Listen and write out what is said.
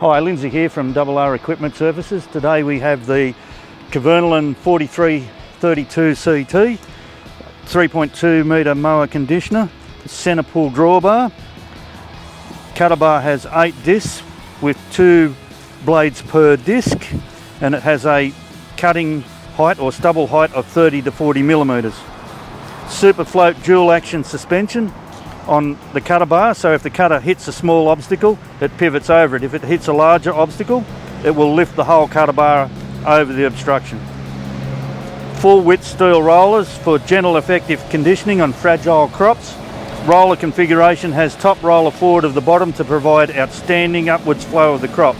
Hi, Lindsay here from RR Equipment Services. Today we have the Kverneland 4332 CT, 3.2 metre mower conditioner, centre pull drawbar. Cutter bar has 8 discs with 2 blades per disc, and it has a cutting height or stubble height of 30 to 40 millimetres. SuperFloat Dual Action Suspension on the cutter bar, so if the cutter hits a small obstacle, it pivots over it. If it hits a larger obstacle, it will lift the whole cutter bar over the obstruction. Full width steel rollers for gentle effective conditioning on fragile crops. Roller configuration has top roller forward of the bottom to provide outstanding upwards flow of the crop.